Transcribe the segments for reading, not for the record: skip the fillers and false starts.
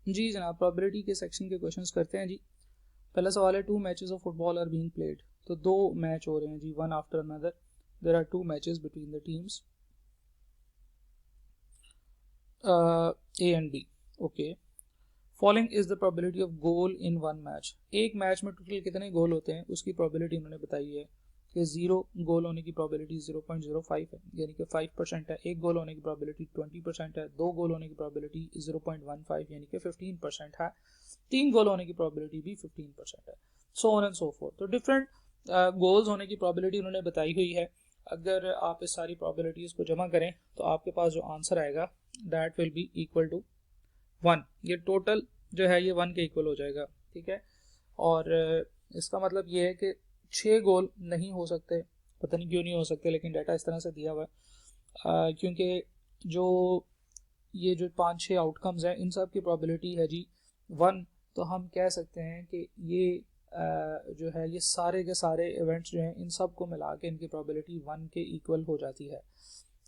जी जनाब, प्रोबेबिलिटी के सेक्शन के क्वेश्चंस करते हैं जी। पहला सवाल है, 2 matches of football are being played. तो 2 मैच हो रहे हैं जी, one after another. There are 2 matches between the teams A and B. Okay, following is the probability of goal in one match. एक मैच में टोटल कितने goal होते हैं उसकी प्रोबेबिलिटी उन्होंने बताई है कि 0 गोल होने की प्रोबेबिलिटी 0.05 है, यानी कि 5% है। एक गोल होने की प्रोबेबिलिटी 20% है। 2 गोल होने की प्रोबेबिलिटी 0.15 यानी कि 15% है। 3 गोल होने की प्रोबेबिलिटी भी 15% है। So on and so fourth. तो डिफरेंट गोल्स होने की प्रोबेबिलिटी उन्होंने बताई हुई है। अगर आप इस सारी प्रोबेबिलिटीज को जमा करें तो आपके पास जो आंसर आएगा that will be equal to 1। ये टोटल जो है ये 1 के इक्वल हो जाएगा, ठीक है। और इसका मतलब ये है कि 6 गोल नहीं हो सकते, पता नहीं क्यों नहीं हो सकते, लेकिन डाटा इस तरह से दिया हुआ है क्योंकि जो ये जो 5-6 आउटकम्स हैं इन सब की प्रोबेबिलिटी है जी 1। तो हम कह सकते हैं कि ये जो है ये सारे के सारे इवेंट्स जो हैं इन सब को मिला के इनकी प्रोबेबिलिटी 1 के इक्वल हो जाती है,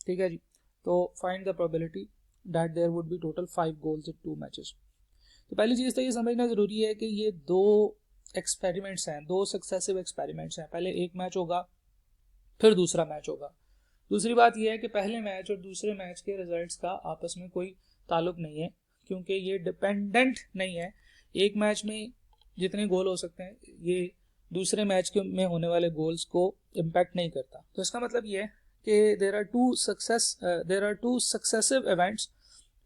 ठीक है जी। तो find the probability that there would be total 5 goals in 2 matches. तो पहली चीज़ तो ये समझना ज़रूरी है कि ये 2 एक्सपेरिमेंट्स हैं, 2 सक्सेसिव एक्सपेरिमेंट्स हैं। पहले एक मैच होगा, फिर दूसरा मैच होगा। दूसरी बात यह है कि पहले मैच और दूसरे मैच के रिजल्ट्स का आपस में कोई ताल्लुक नहीं है, क्योंकि ये डिपेंडेंट नहीं है। एक मैच में जितने गोल हो सकते हैं ये दूसरे मैच के में होने वाले गोल्स को इम्पैक्ट नहीं करता। तो इसका मतलब ये है कि there are two successive events.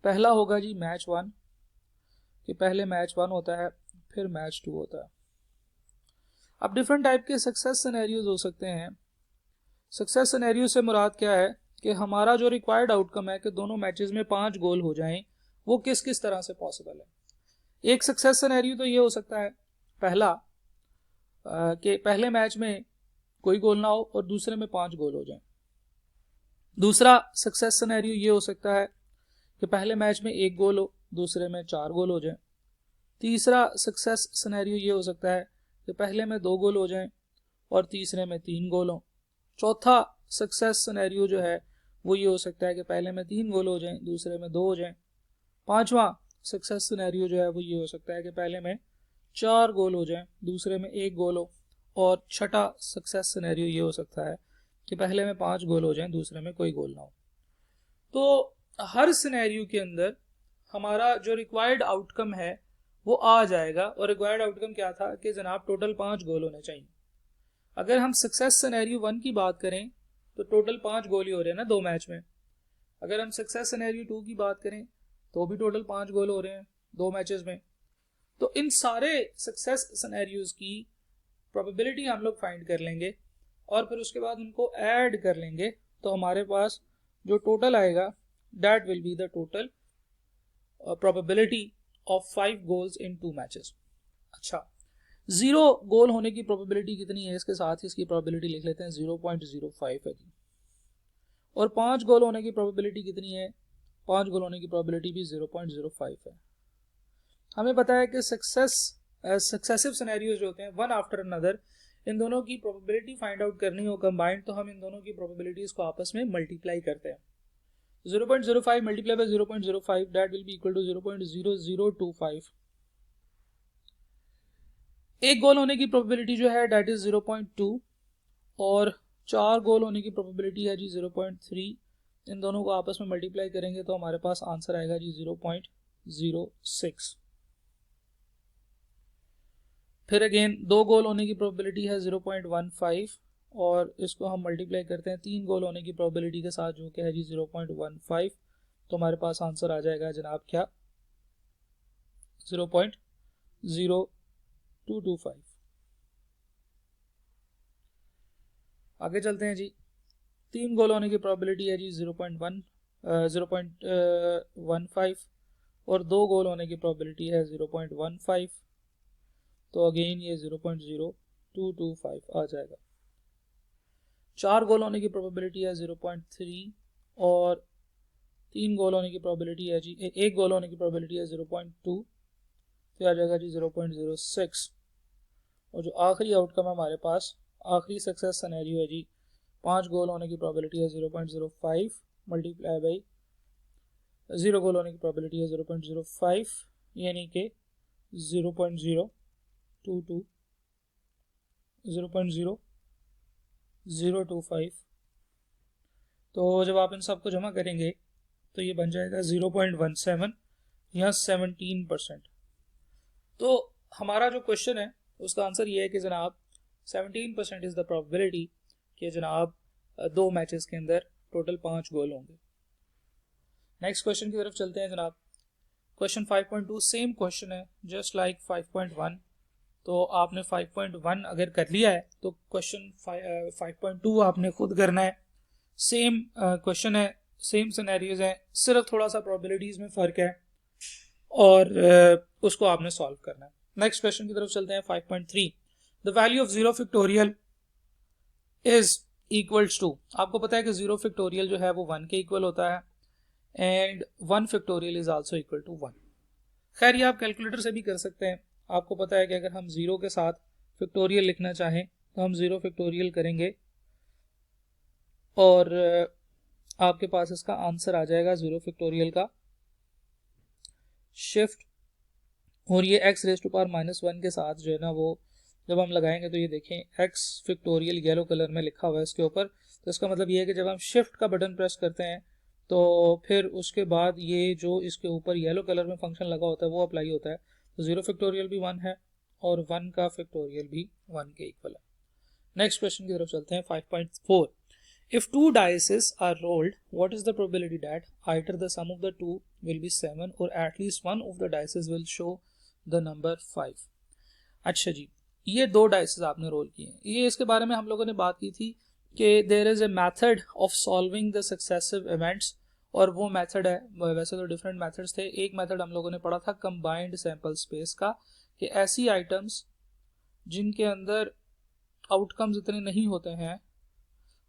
पहला होगा जी मैच 1, कि पहले मैच 1 होता है, फिर मैच 2 होता है। अब डिफरेंट टाइप के सक्सेस सिनेरियोज हो सकते हैं। सक्सेस सिनेरियो से मुराद क्या है कि हमारा जो रिक्वायर्ड आउटकम है कि दोनों मैचेस में 5 गोल हो जाएं, वो किस किस तरह से पॉसिबल है। एक सक्सेस सिनेरियो तो ये हो सकता है, पहला कि पहले मैच में कोई गोल ना हो और दूसरे में 5 गोल हो जाएं। दूसरा सक्सेस सिनेरियो ये हो सकता है कि पहले मैच में 1 गोल हो, दूसरे में 4 गोल हो जाएं। तीसरा सक्सेस सिनेरियो ये हो सकता है कि पहले में 2 गोल हो जाएं और तीसरे में 3 गोल हो। चौथा सक्सेस सिनेरियो जो है वो ये हो सकता है कि पहले में 3 गोल हो जाएं, दूसरे में 2 हो जाएं। पांचवा सक्सेस सिनेरियो जो है वो ये हो सकता है कि पहले में 4 गोल हो जाएं, दूसरे में 1 गोल हो। और छठा सक्सेस सिनेरियो ये हो सकता है कि पहले में 5 गोल हो जाएं, दूसरे में कोई गोल ना हो। तो हर सिनेरियो के अंदर हमारा जो रिक्वायर्ड आउटकम है वो आ जाएगा। और रिक्वायर्ड आउटकम क्या था कि जनाब टोटल 5 गोल होने चाहिए। अगर हम सक्सेस सिनेरियो 1 की बात करें तो टोटल 5 गोल ही हो रहे हैं ना 2 मैच में। अगर हम सक्सेस सिनेरियो 2 की बात करें तो भी टोटल 5 गोल हो रहे हैं 2 मैचेस में। तो इन सारे सक्सेस सिनेरियोज की प्रोबेबिलिटी हम लोग फाइंड कर लेंगे और फिर उसके बाद उनको ऐड कर लेंगे, तो हमारे पास जो टोटल आएगा that will be the total probability of 5 goals in 2 matches. अच्छा, 0 गोल होने की प्रोबेबिलिटी कितनी है, इसके साथ ही इसकी प्रोबेबिलिटी लिख लेते हैं 0.05 है जी। और 5 गोल होने की प्रोबेबिलिटी कितनी है, 5 गोल होने की प्रोबेबिलिटी भी 0.05 है। हमें पता है कि सक्सेसिव सिनेरियोज जो होते हैं वन आफ्टर अनदर, इन दोनों की प्रोबेबिलिटी फाइंड आउट करनी हो कंबाइंड, तो हम इन दोनों की प्रोबेबिलिटीज को आपस में मल्टीप्लाई करते हैं। 0.05 multiply by 0.05 that will be equal to 0.0025। एक गोल होने की प्रोबेबिलिटी जो है डेट इज 0.2 और 4 गोल होने की प्रोबेबिलिटी है जी 0.3। इन दोनों को आपस में मल्टीप्लाई करेंगे तो हमारे पास आंसर आएगा जी 0.06। फिर अगेन 2 गोल होने की प्रोबेबिलिटी है 0.15 और इसको हम मल्टीप्लाई करते हैं 3 गोल होने की प्रोबेबिलिटी के साथ जो कि है जी 0.15। तो हमारे पास आंसर आ जाएगा जनाब क्या, 0.0225। आगे चलते हैं जी। 3 गोल होने की प्रोबेबिलिटी है जी 0.15 और 2 गोल होने की प्रोबेबिलिटी है 0.15। तो अगेन ये 0.0225 आ जाएगा। 4 गोल होने की प्रोबेबिलिटी है 0.3 और 3 गोल होने की प्रोबेबिलिटी है जी 1 गोल होने की प्रोबेबिलिटी है 0.2। तो आ जाएगा जी 0.06। और जो आखिरी आउटकम है हमारे पास, आखिरी सक्सेस सिनेरियो है जी 5 गोल होने की प्रोबेबिलिटी है 0.05 मल्टीप्लाई बाई 0 गोल होने की प्रोबेबिलिटी है 0.05 यानी कि 0.022 0.0025। तो जब आप इन सबको जमा करेंगे तो ये बन जाएगा 0.17 या 17%। तो हमारा जो क्वेश्चन है उसका आंसर ये है कि जनाब 17% इज़ द प्रोबेबिलिटी कि जनाब दो मैचेस के अंदर टोटल 5 गोल होंगे। नेक्स्ट क्वेश्चन की तरफ चलते हैं जनाब। क्वेश्चन 5.2 सेम क्वेश्चन है जस्ट लाइक 5.1। तो आपने 5.1 अगर कर लिया है तो क्वेश्चन 5.2 आपने खुद करना है। सेम क्वेश्चन है, सेम सिनेरियोज हैं, सिर्फ थोड़ा सा प्रोबेबिलिटीज में फ़र्क है और उसको आपने सॉल्व करना है। नेक्स्ट क्वेश्चन की तरफ चलते हैं 5.3। The value of 0 factorial is equals to, आपको पता है कि 0 फैक्टोरियल जो है वो 1 के इक्वल होता है and 1 factorial is also equal to 1। खैर ये आप कैलकुलेटर से भी कर सकते हैं। आपको पता है कि अगर हम 0 के साथ फैक्टोरियल लिखना चाहें तो हम 0 फैक्टोरियल करेंगे और आपके पास इसका आंसर आ जाएगा 0 फैक्टोरियल का शिफ्ट, और ये x रेज टू पावर -1 के साथ जो है ना वो जब हम लगाएंगे तो ये देखें x फैक्टोरियल येलो कलर में लिखा हुआ है इसके ऊपर। तो इसका मतलब ये है कि जब हम शिफ्ट का बटन प्रेस करते हैं तो फिर उसके बाद ये जो इसके ऊपर येलो कलर में फंक्शन लगा होता है वो अप्लाई होता है। तो 0 फैक्टोरियल भी 1 है और 1 का फैक्टोरियल भी 1 के इक्वल है। नेक्स्ट क्वेश्चन की तरफ चलते हैं 5.4। If two dices are rolled, what is the probability that either the sum of the two will be 7 or at least one of the dices will show the number 5? अच्छा जी, ये दो dices आपने role किए हैं। ये इसके बारे में हम लोगों ने बात की थी कि there is a method of solving the successive events, और वो मेथड है, वैसे तो डिफरेंट मेथड्स थे। एक मेथड हम लोगों ने पढ़ा था कंबाइंड सैंपल स्पेस का, कि ऐसी आइटम्स जिनके अंदर आउटकम्स इतने नहीं होते हैं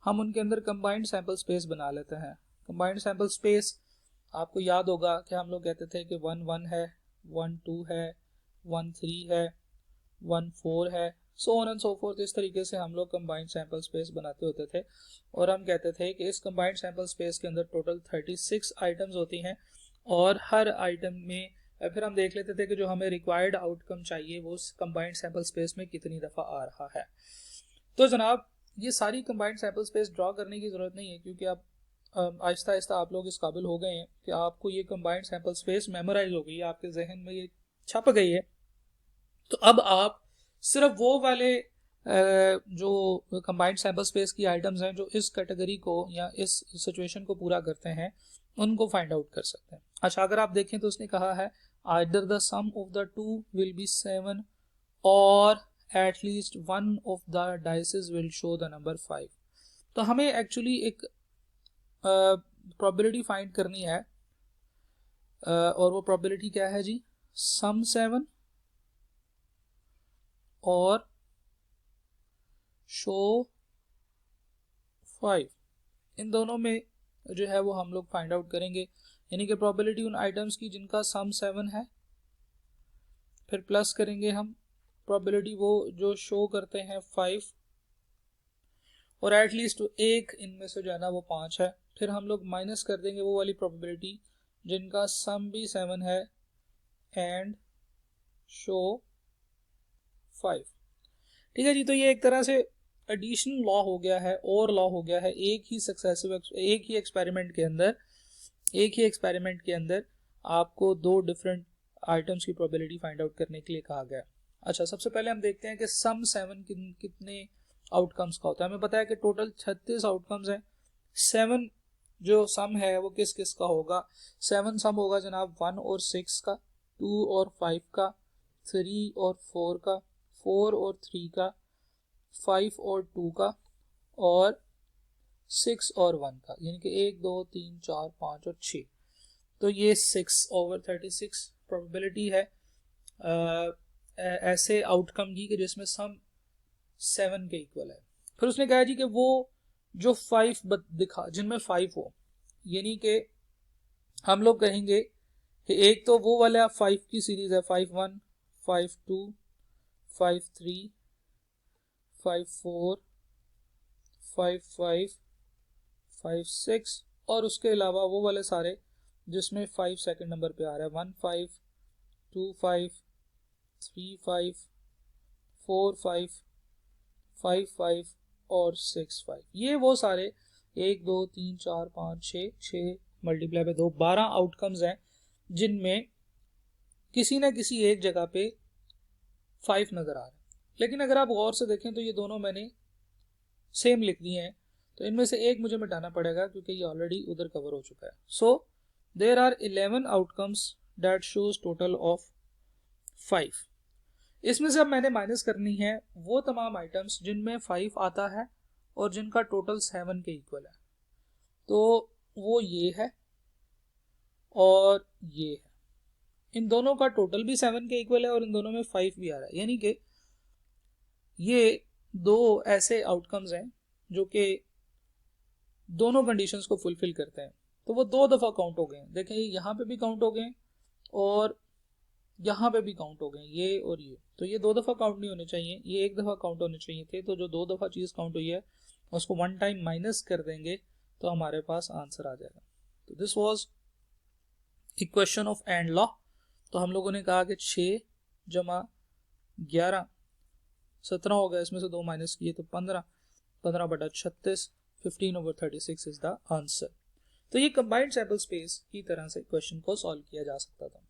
हम उनके अंदर कंबाइंड सैंपल स्पेस बना लेते हैं। कंबाइंड सैंपल स्पेस आपको याद होगा कि हम लोग कहते थे कि 1 1 है, 1 2 है, 1 3 है, 1 4 है, so on and so fourth. इस तरीके से हम लोग कंबाइंड सैंपल स्पेस बनाते होते थे और हम कहते थे कि इस कंबाइंड सैंपल स्पेस के अंदर टोटल 36 आइटम्स होती हैं और हर आइटम में फिर हम देख लेते थे कि जो हमें रिक्वायर्ड आउटकम चाहिए वो कंबाइंड सैंपल स्पेस में कितनी दफ़ा आ रहा है। तो जनाब ये सारी कंबाइंड सैंपल स्पेस ड्रॉ करने की ज़रूरत नहीं है, क्योंकि आप आहिस्ता आहिस्ता आप लोग इस काबिल हो गए हैं कि आपको ये कंबाइंड सैंपल स्पेस मेमोराइज हो गई है, आपके जहन में ये छप गई है। तो अब आप सिर्फ वो वाले जो कंबाइंड सैंपल स्पेस की आइटम्स हैं जो इस कैटेगरी को या इस सिचुएशन को पूरा करते हैं उनको फाइंड आउट कर सकते हैं। अच्छा, अगर आप देखें तो उसने कहा है either the sum of the two will be 7 और at least one of the dices will show the number 5। तो हमें एक्चुअली एक प्रोबेबिलिटी फाइंड करनी है और वो प्रोबेबिलिटी क्या है जी, सम 7 और शो 5। इन दोनों में जो है वो हम लोग फाइंड आउट करेंगे, यानी कि प्रोबेबिलिटी उन आइटम्स की जिनका सम 7 है, फिर प्लस करेंगे हम प्रोबेबिलिटी वो जो शो करते हैं 5, और एटलीस्ट एक इनमें से जो है ना वो 5 है। फिर हम लोग माइनस कर देंगे वो वाली प्रोबेबिलिटी जिनका सम भी 7 है एंड शो 5। ठीक है जी, तो ये एक तरह से एडिशनल लॉ हो गया है और लॉ हो गया है। एक ही एक्सपेरिमेंट के अंदर आपको दो डिफरेंट आइटम्स की प्रोबेबिलिटी फाइंड आउट करने के लिए कहा गया। अच्छा, सबसे पहले हम देखते हैं कि सम 7 कितने आउटकम्स का होता है। हमें पता है कि टोटल 36 आउटकम्स हैं। 7 जो सम है वो किस किस का होगा। 7 सम होगा जनाब 1 और 6 का, 2 और 5 का, 3 और 4 का, 4 और 3 का, 5 और 2 का और 6 और 1 का, यानी कि 1 2 3 4 5 और 6। तो ये 6/36 प्रोबेबिलिटी है ऐसे आउटकम की कि जिसमें सम 7 के इक्वल है। फिर उसने कहा जी कि वो जो 5 दिखा जिनमें 5 हो, यानी कि हम लोग कहेंगे कि एक तो वो वाला 5 की सीरीज है, 5 1 5 2 5 3 5 4 5 5 5 6, और उसके अलावा वो वाले सारे जिसमें 5 सेकंड नंबर पे आ रहा है, 1 5 2 5 3 5 4 5 5 5 और 6 5, ये वो सारे 1 2 3 4 5 6 मल्टीप्लाई बाय 2 12 आउटकम्स हैं जिनमें किसी ना किसी एक जगह पे 5 नजर आ रहा है। लेकिन अगर आप गौर से देखें तो ये दोनों मैंने सेम लिख दिए हैं, तो इनमें से एक मुझे मिटाना पड़ेगा क्योंकि ये ऑलरेडी उधर कवर हो चुका है। So there are 11 outcomes that shows total of 5। इसमें से अब मैंने माइनस करनी है वो तमाम आइटम्स जिनमें 5 आता है और जिनका टोटल 7 के इक्वल है। तो वो ये है और ये है, इन दोनों का टोटल भी 7 के इक्वल है और इन दोनों में 5 भी आ रहा है, यानी कि ये दो ऐसे आउटकम्स हैं जो कि दोनों कंडीशंस को फुलफिल करते हैं। तो वो 2 दफ़ा काउंट हो गए हैं। देखें यहाँ पे भी काउंट हो गए और यहाँ पे भी काउंट हो गए, ये और ये। तो ये 2 दफ़ा काउंट नहीं होने चाहिए, ये 1 दफ़ा काउंट होने चाहिए थे। तो जो 2 दफ़ा चीज़ काउंट हुई है उसको 1 टाइम माइनस कर देंगे तो हमारे पास आंसर आ जाएगा। तो this was equation of and law. तो हम लोगों ने कहा कि 6 जमा 11 17 हो गया, इसमें से 2 माइनस किए तो 15, 15 बटा 36, 15/36 इज द आंसर। तो ये कंबाइंड सैंपल स्पेस की तरह से क्वेश्चन को सॉल्व किया जा सकता था।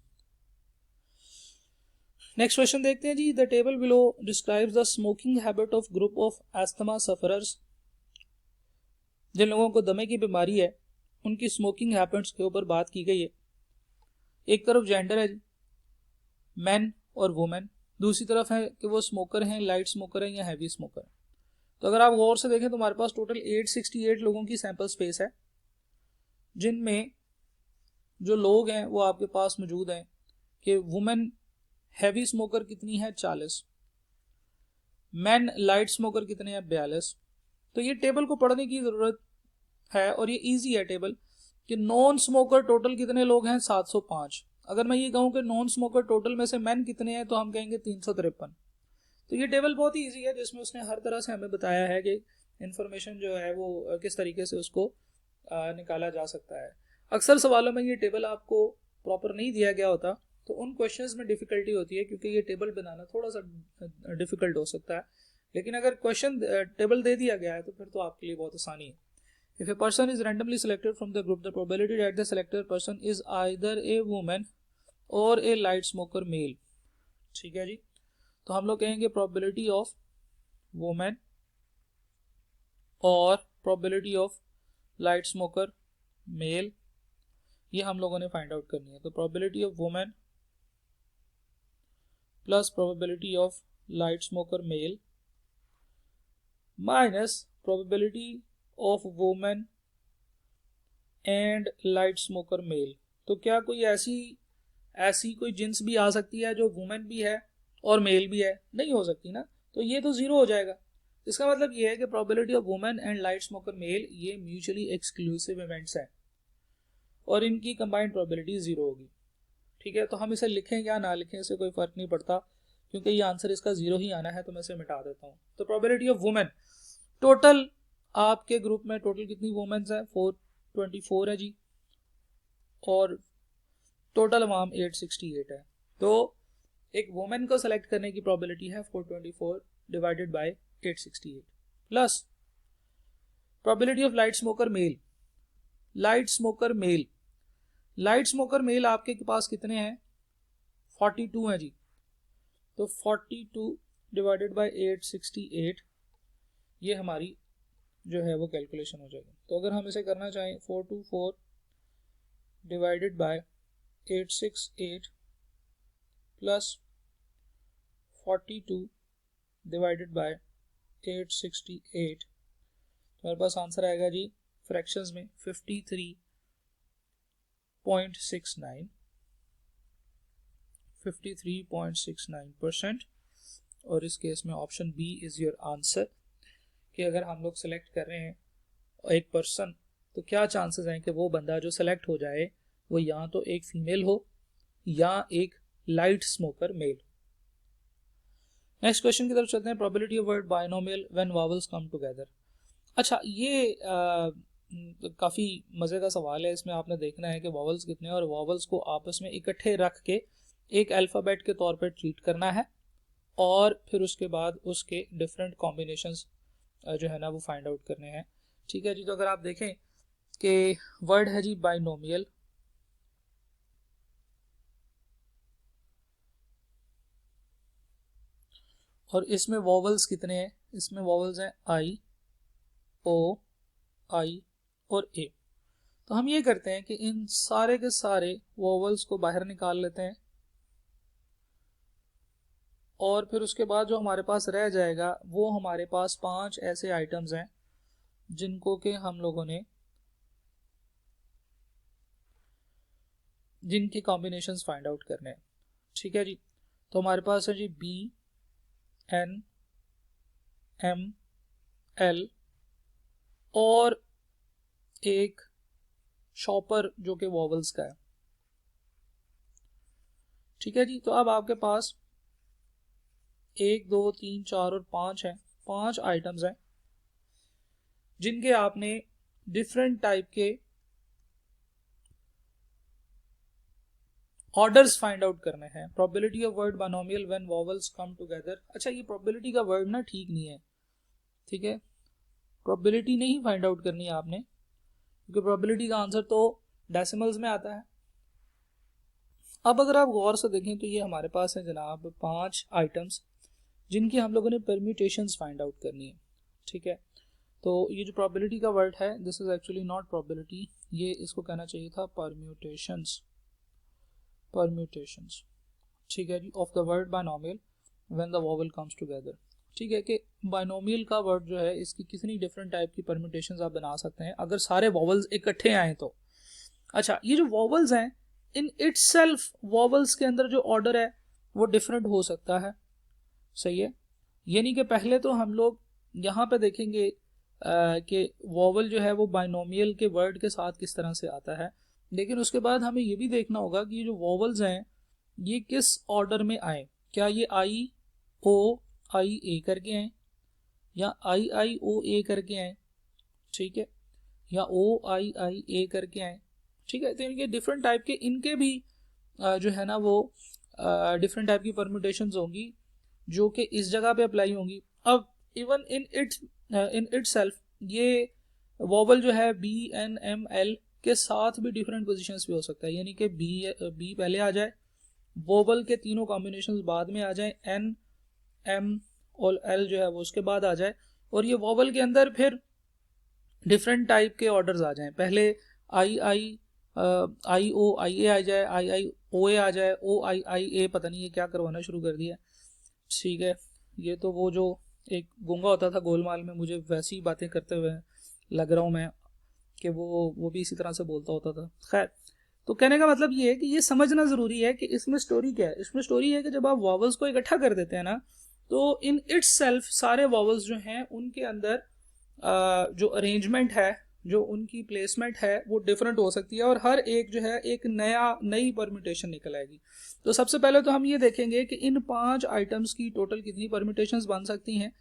नेक्स्ट क्वेश्चन देखते हैं जी। The table below describes the smoking habit of group of asthma sufferers. जिन लोगों को दमे की बीमारी है उनकी स्मोकिंग हैबिट्स के ऊपर बात की गई है। एक तरफ जेंडर है जी, मैन और वुमेन, दूसरी तरफ है कि वो स्मोकर हैं, लाइट स्मोकर हैं या हैवी स्मोकर हैं। तो अगर आप गौर से देखें तो हमारे पास टोटल 868 लोगों की सैंपल स्पेस है, जिनमें जो लोग हैं वो आपके पास मौजूद हैं कि वुमेन हैवी स्मोकर कितनी है 40, मैन लाइट स्मोकर कितने हैं 42। तो ये टेबल को पढ़ने की जरूरत है और ये इजी है टेबल कि नॉन स्मोकर टोटल कितने लोग हैं 705। अगर मैं ये कहूं कि नॉन स्मोकर टोटल में से मैन कितने हैं तो हम कहेंगे 353। तो ये टेबल बहुत ही इजी है जिसमें उसने हर तरह से हमें बताया है कि इंफॉर्मेशन जो है वो किस तरीके से उसको निकाला जा सकता है। अक्सर सवालों में ये टेबल आपको प्रॉपर नहीं दिया गया होता तो उन क्वेश्चंस में डिफिकल्टी होती है क्योंकि ये टेबल बनाना थोड़ा सा डिफिकल्ट हो सकता है। लेकिन अगर क्वेश्चन टेबल दे दिया गया है तो फिर तो आपके लिए बहुत आसानी है। If a person is randomly selected from the group, the probability that the selected person is either a woman or a light smoker male। ठीक है जी, तो हम लोग कहेंगे probability of woman और probability of light smoker male, ये हम लोगों ने फाइंड आउट करनी है। तो probability of woman plus probability of light smoker male minus probability of women and light smoker male. तो क्या कोई ऐसी कोई जिन्स भी आ सकती है जो वुमेन भी है और मेल भी है? नहीं हो सकती ना, तो ये तो 0 हो जाएगा। इसका मतलब ये है कि probability of women and light smoker male ये म्यूचुअली एक्सक्लूसिव इवेंट्स हैं और इनकी कंबाइंड प्रोबेबिलिटी 0 होगी। ठीक है, तो हम इसे लिखें या ना लिखें इससे कोई फर्क नहीं पड़ता क्योंकि ये आंसर इसका 0 ही आना है, तो मैं इसे मिटा देता हूँ। तो प्रोबेबिलिटी ऑफ वुमेन, टोटल आपके ग्रुप में टोटल कितनी वुमेन्स हैं 424 है जी और टोटल अमाम 868 है। तो एक वुमेन को सेलेक्ट करने की प्रोबेबिलिटी है 424 divided by 868 plus probability of light smoker male. Light smoker male, light smoker male आपके पास कितने हैं 42 है जी। तो 42 डिवाइडेड बाय 868 ये हमारी जो है वो कैलकुलेशन हो जाएगी। तो अगर हम इसे करना चाहें 424 divided by 868 plus 42 divided by 868, तो हमारे पास आंसर आएगा जी फ्रैक्शंस में 53.69% और इस केस में option B is your answer कि अगर हम लोग सेलेक्ट कर रहे हैं एक पर्सन तो क्या चांसेस हैं कि वो बंदा जो सेलेक्ट हो जाए वो या तो एक फीमेल हो या एक light smoker male. Next question की तरफ चलते हैं। Probability of word binomial when vowels come together. अच्छा, ये काफ़ी मज़े का सवाल है। इसमें आपने देखना है कि वावल्स कितने हैं और वावल्स को आपस में इकट्ठे रख के एक अल्फ़ाबेट के तौर पर ट्रीट करना है और फिर उसके बाद उसके डिफरेंट कॉम्बिनेशंस जो है ना वो फाइंड आउट करने हैं। ठीक है जी। तो अगर आप देखें कि वर्ड है जी बाइनोमियल, और इसमें वॉवल्स कितने हैं? इसमें वॉवल्स हैं आई, ओ, आई और ए। तो हम ये करते हैं कि इन सारे के सारे वॉवल्स को बाहर निकाल लेते हैं और फिर उसके बाद जो हमारे पास रह जाएगा वो हमारे पास 5 ऐसे आइटम्स हैं जिनको कि हम लोगों ने जिनके कॉम्बिनेशंस फाइंड आउट करने हैं। ठीक है जी। तो हमारे पास है जी बी, एन, एम, एल और एक शॉपर जो कि वॉवल्स का है। ठीक है जी। तो अब आपके पास 1, 2, 3, 4 और 5 हैं, 5 आइटम्स हैं जिनके आपने डिफरेंट टाइप के ऑर्डर्स फाइंड आउट करने हैं। Probability of word binomial when vowels come together. अच्छा, ये प्रोबेबिलिटी का वर्ड ना ठीक नहीं है, ठीक है। प्रोबेबिलिटी नहीं फाइंड आउट करनी है आपने, क्योंकि प्रोबेबिलिटी का आंसर तो डेसिमल्स में आता है। अब अगर आप गौर से देखें तो ये हमारे पास है जनाब 5 आइटम्स जिनकी हम लोगों ने परम्यूटेशंस फाइंड आउट करनी है। ठीक है। तो ये जो प्रोबेबिलिटी का वर्ड है, this is actually not probability, ये इसको कहना चाहिए था परम्यूटेशंस। परम्यूटेशंस, ठीक है जी, of the word binomial when the vowel comes together. ठीक है कि बाइनोमियल का वर्ड जो है इसकी कितनी डिफरेंट टाइप की परम्यूटेशंस आप बना सकते हैं अगर सारे वॉवल्स इकट्ठे आए तो। अच्छा, ये जो वॉवल्स हैं इन इटसेल्फ वॉवल्स के अंदर जो ऑर्डर है वो डिफरेंट हो सकता है। सही है। यानी कि पहले तो हम लोग यहाँ पे देखेंगे कि वॉवल जो है वो बाइनोमियल के वर्ड के साथ किस तरह से आता है, लेकिन उसके बाद हमें ये भी देखना होगा कि ये जो वॉवल्स हैं ये किस ऑर्डर में आए। क्या ये आई ओ आई ए करके आए, या आई आई ओ ए करके आए, ठीक है, या ओ आई आई ए करके आए। ठीक है। तो इनके डिफरेंट टाइप के इनके भी जो है ना वो डिफरेंट टाइप की परम्यूटेशंस होंगी जो कि इस जगह पे अप्लाई होंगी। अब इवन इन इटसेल्फ ये वॉवल जो है बी, एन, एम, एल के साथ भी डिफरेंट पोजीशंस पे हो सकता है। यानी कि बी पहले आ जाए, वोवल के तीनों कॉम्बिनेशंस बाद में आ जाए, एन, एम और एल जो है वो उसके बाद आ जाए, और ये वोवल के अंदर फिर डिफरेंट टाइप के ऑर्डर्स आ जाएं। पहले आई आई आई ओ आई ए आ जाए, आई आई ओ ए आ जाए, ओ आई आई ए, पता नहीं ये क्या करवाना शुरू कर दिया। ठीक है। ये तो वो जो एक गूंगा होता था गोलमाल में, मुझे वैसी बातें करते हुए लग रहा हूँ मैं कि वो भी इसी तरह से बोलता होता था। खैर, तो कहने का मतलब ये है कि ये समझना ज़रूरी है कि इसमें स्टोरी क्या है। इसमें स्टोरी है कि जब आप वॉवल्स को इकट्ठा कर देते हैं ना, तो इन इट्स सेल्फ सारे वॉवल्स जो हैं उनके अंदर जो अरेंजमेंट है, जो उनकी प्लेसमेंट है वो डिफरेंट हो सकती है, और हर एक जो है एक नई परम्यूटेशन निकल आएगी। तो सबसे पहले तो हम ये देखेंगे कि इन 5 आइटम्स की टोटल कितनी परम्यूटेशंस बन सकती हैं,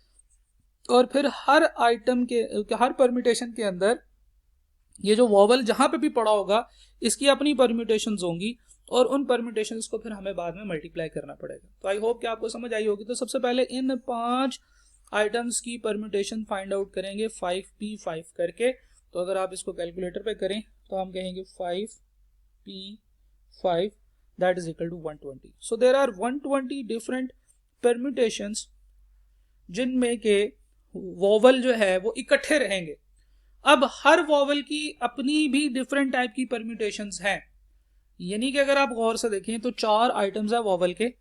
और फिर हर आइटम के हर परम्यूटेशन के अंदर ये जो वॉवल जहां पे भी पड़ा होगा इसकी अपनी परम्यूटेशंस होंगी, और उन परम्यूटेशंस को फिर हमें बाद में मल्टीप्लाई करना पड़ेगा। तो आई होप कि आपको समझ आई होगी। तो सबसे पहले इन 5 आइटम्स की परम्यूटेशन फाइंड आउट करेंगे 5p5 करके। तो अगर आप इसको कैलकुलेटर पे करें तो हम कहेंगे 5p5 that is equal to 120। So there are 120 different permutations जिनमें के वॉवल जो है वो इकट्ठे रहेंगे। अब हर वॉवल की अपनी भी डिफरेंट टाइप की परम्यूटेशंस हैं। यानी कि अगर आप गौर से देखें तो 4 आइटम्स है वॉवल के,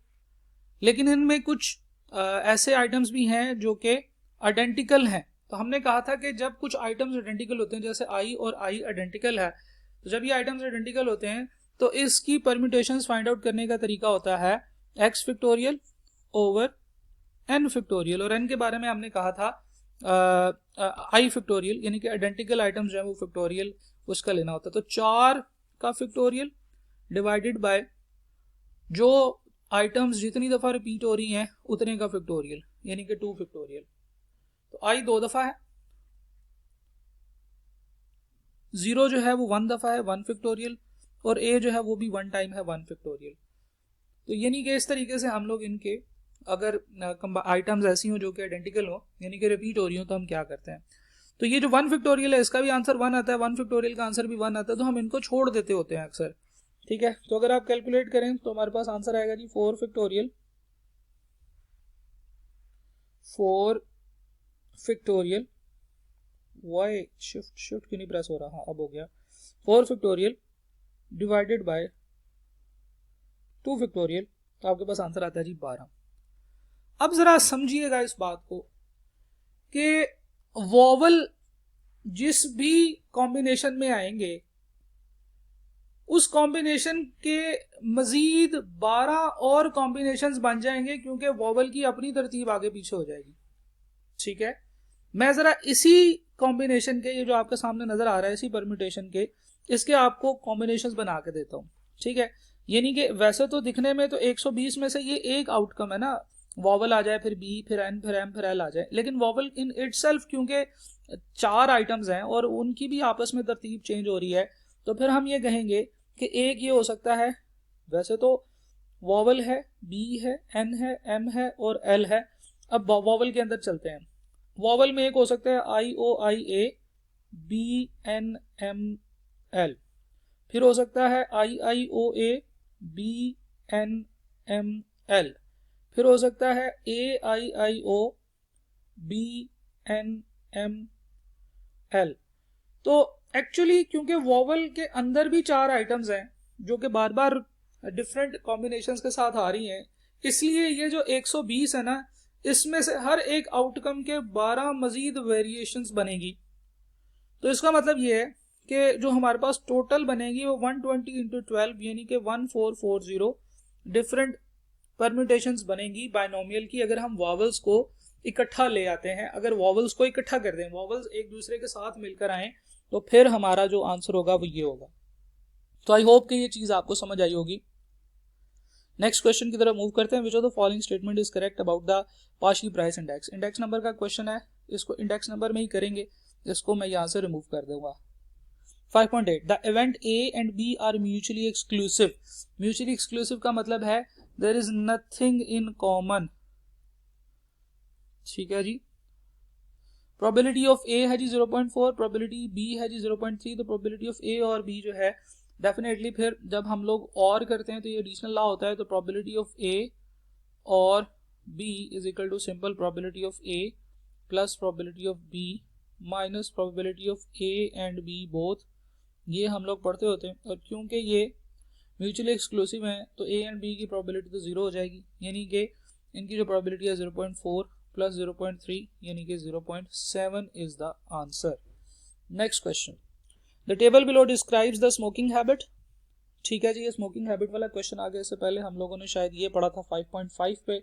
लेकिन इनमें कुछ ऐसे आइटम्स भी हैं जो कि आइडेंटिकल हैं। तो हमने कहा था कि जब कुछ आइटम्स आइडेंटिकल होते हैं, जैसे आई और आई आइडेंटिकल है, तो जब ये आइटम्स आइडेंटिकल होते हैं तो इसकी परम्यूटेशंस फाइंड आउट करने का तरीका होता है X factorial over N factorial. और एन के बारे में हमने कहा था आई फैक्टोरियल, यानी कि आइडेंटिकल आइटम्स जो है वो फैक्टोरियल उसका लेना होता है। तो 4 का फैक्टोरियल डिवाइडेड बाय जो आइटम्स जितनी दफा रिपीट हो रही हैं उतने का फैक्टोरियल, यानी कि 2 फैक्टोरियल। तो आई 2 दफा है, 0 जो है वो 1 दफा है 1 फैक्टोरियल, और ए जो है वो भी 1 टाइम है 1 फैक्टोरियल। तो यानी कि इस तरीके से हम लोग इनके अगर आइटम्स ऐसी हो जो कि आइडेंटिकल हो यानी कि रिपीट हो रही हो तो हम क्या करते हैं। तो ये जो 1 फैक्टोरियल है इसका भी आंसर 1 आता है, 1 फैक्टोरियल का आंसर भी 1 आता है, तो हम इनको छोड़ देते होते हैं अक्सर। ठीक है, तो अगर आप कैलकुलेट करें तो हमारे पास आंसर आएगा जी 4 फैक्टोरियल, 4 फैक्टोरियल, वाई शिफ्ट क्यों नहीं प्रेस हो रहा, हाँ अब हो गया, 4 फैक्टोरियल डिवाइडेड बाय 2 फैक्टोरियल, तो आपके पास आंसर आता है जी 12। अब जरा समझिएगा इस बात को कि वॉवल जिस भी कॉम्बिनेशन में आएंगे उस कॉम्बिनेशन के मजीद 12 और कॉम्बिनेशंस बन जाएंगे क्योंकि वॉवल की अपनी तरतीब आगे पीछे हो जाएगी। ठीक है, मैं जरा इसी कॉम्बिनेशन के, ये जो आपके सामने नजर आ रहा है, इसी परम्यूटेशन के इसके आपको कॉम्बिनेशंस बना के देता हूं। ठीक है, यानी कि वैसे तो दिखने में तो 120 में से ये एक आउटकम है ना, वॉवल आ जाए फिर बी फिर एन फिर एम फिर एल आ जाए, लेकिन वॉवल इन इटसेल्फ क्योंकि 4 आइटम्स हैं और उनकी भी आपस में तरतीब चेंज हो रही है, तो फिर हम ये कहेंगे कि एक ये हो सकता है, वैसे तो वॉवल है, बी है, एन है, एम है और एल है। अब वॉवल के अंदर चलते हैं, वॉवल में एक हो सकता है आई ओ आई ए, बी एन एम एल, फिर हो सकता है आई आई ओ ए, बी एन एम एल, फिर हो सकता है ए आई आई ओ, बी एन एम एल। तो एक्चुअली क्योंकि वॉवल के अंदर भी 4 आइटम्स हैं जो कि बार बार डिफरेंट कॉम्बिनेशंस के साथ आ रही हैं, इसलिए ये जो 120 है ना, इसमें से हर एक आउटकम के 12 मजीद वेरिएशंस बनेगी। तो इसका मतलब ये है कि जो हमारे पास टोटल बनेगी वो 120 इंटू 12 यानी कि 1440 डिफरेंट परम्यूटेशंस बनेगी बाइनोमियल की, अगर हम वॉवल्स को इकट्ठा ले आते हैं। अगर वॉवल्स को इकट्ठा कर दें, वॉवल्स एक दूसरे के साथ मिलकर आए, तो फिर हमारा जो आंसर होगा वो ये होगा। तो आई होप कि ये चीज आपको समझ आई होगी। नेक्स्ट क्वेश्चन की तरफ मूव करते हैं। Which of the following statement is correct about the पाशी प्राइस इंडेक्स। इंडेक्स नंबर का क्वेश्चन है, इसको इंडेक्स नंबर में ही करेंगे, इसको मैं यहां से रिमूव कर दूंगा। 5.8 the event A and B are mutually exclusive. Mutually exclusive का मतलब है there is nothing in common. ठीक है जी, प्रोबेबिलिटी ऑफ ए है जी 0.4, प्रोबेबिलिटी बी है जी 0.3। तो प्रोबेबिलिटी ऑफ ए और बी जो है डेफिनेटली फिर जब हम लोग और करते हैं तो ये एडिशनल लॉ होता है, तो प्रोबेबिलिटी ऑफ ए और B is equal to simple probability of A plus probability of B minus probability of A and B both. ये हम लोग पढ़ते होते हैं, और क्योंकि ये म्यूचुअली एक्सक्लूसिव हैं तो ए एंड बी की प्रोबेबिलिटी तो 0 हो जाएगी, यानी कि इनकी जो प्रोबेबिलिटी है 0.4 प्लस 0.3 यानी कि 0.7 is the answer. Next question, the table below describes the smoking habit. ठीक है जी, ये स्मोकिंग हैबिट वाला क्वेश्चन आ गया। इससे पहले हम लोगों ने शायद ये पढ़ा था 5.5 पे,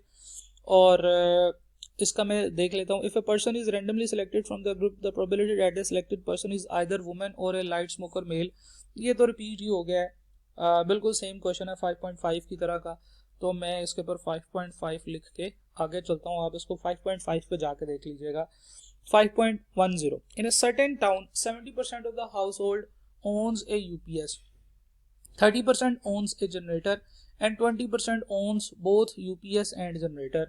और इसका मैं देख लेता हूँ। If a person is randomly selected from the group the probability that the selected person is either women और ए लाइट स्मोकर मेल। ये तो रिपीट ही हो गया है, बिल्कुल सेम क्वेश्चन है 5.5 की तरह का। तो मैं इसके ऊपर 5.5 लिख के आगे चलता हूँ, आप इसको 5.5 पे जाके देख लीजिएगा। 5.10 in a certain town 70% of the household owns a UPS, 30% owns a generator and 20% owns both UPS and generator।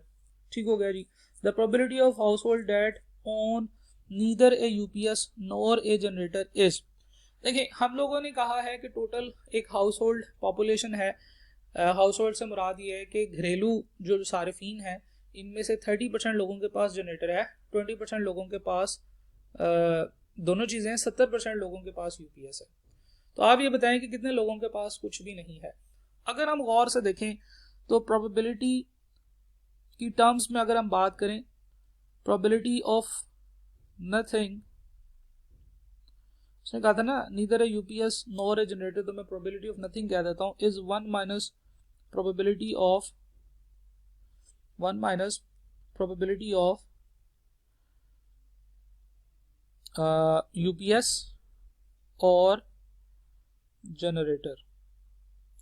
ठीक हो गया जी। The probability of household that own neither a UPS nor a generator is। देखिए, हम लोगों ने कहा है कि टोटल एक हाउसहोल्ड पॉपुलेशन है। हाउसहोल्ड से मुराद ये है कि घरेलू जो सारिफीन है, इनमें से 30% लोगों के पास जनरेटर है, 20% लोगों के पास दोनों चीज़ें हैं, 70% लोगों के पास यूपीएस है। तो आप ये बताएं कि कितने लोगों के पास कुछ भी नहीं है। अगर हम गौर से देखें तो प्रोबेबिलिटी की टर्म्स में अगर हम बात करें, प्रोबेबिलिटी ऑफ नथिंग, उसने कहा था ना neither a UPS nor a generator, तो मैं प्रोबेबिलिटी ऑफ नथिंग कह देता हूं is 1 minus probability of UPS और जनरेटर।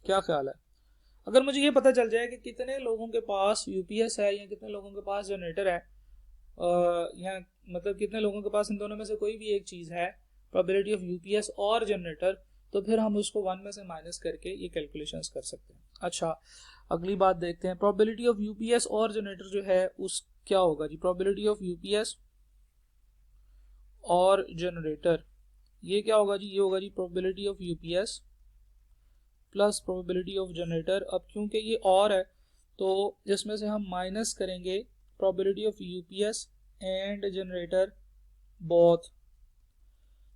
क्या ख्याल है? अगर मुझे ये पता चल जाए कि कितने लोगों के पास यूपीएस है या कितने लोगों के पास जनरेटर है, या मतलब कितने लोगों के पास इन दोनों में से कोई भी एक चीज़ है, प्रोबेबिलिटी ऑफ यूपीएस और जनरेटर, तो फिर हम उसको 1 में से माइनस करके ये कैलकुलेशंस कर सकते हैं। अच्छा, अगली बात देखते हैं, प्रोबेबिलिटी ऑफ यूपीएस और जनरेटर जो है उस क्या होगा जी, प्रोबेबिलिटी ऑफ यूपीएस और जनरेटर, ये क्या होगा जी, ये होगा जी probability of UPS plus probability of generator. अब क्योंकि ये और है तो इसमें से हम माइनस करेंगे probability of UPS and generator both.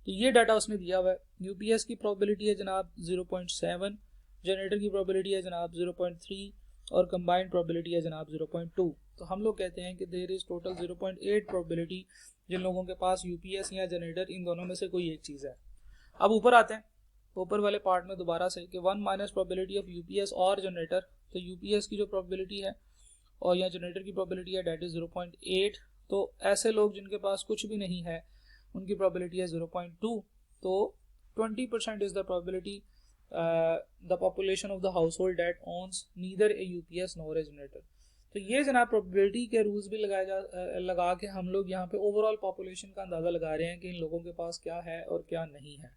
तो ये डाटा उसने दिया हुआ है, यूपीएस की प्रोबेबिलिटी है जनाब 0.7, जनरेटर की प्रोबेबिलिटी है जनाब 0.3 और कंबाइंड प्रोबेबिलिटी है जनाब 0.2। तो हम लोग कहते हैं कि देयर इज टोटल 0.8 प्रोबेबिलिटी जिन लोगों के पास यूपीएस या जनरेटर इन दोनों में से कोई एक चीज़ है। अब ऊपर आते हैं, ऊपर वाले पार्ट में दोबारा से कि 1 माइनस प्रोबेबिलिटी ऑफ यूपीएस और जनरेटर। तो यूपीएस की जो प्रोबेबिलिटी है और या जनरेटर की प्रोबेबिलिटी है डेट इज 0.8। तो ऐसे लोग जिनके पास कुछ भी नहीं है उनकी प्रोबेबिलिटी है 0.2। तो 20% is the probability the population of the हाउस होल्ड that owns neither a UPS nor a generator. तो ये जनाब प्रोबेबिलिटी के रूल्स भी लगा के हम लोग यहाँ पे ओवरऑल पॉपुलेशन का अंदाज़ा लगा रहे हैं कि इन लोगों के पास क्या है और क्या नहीं है।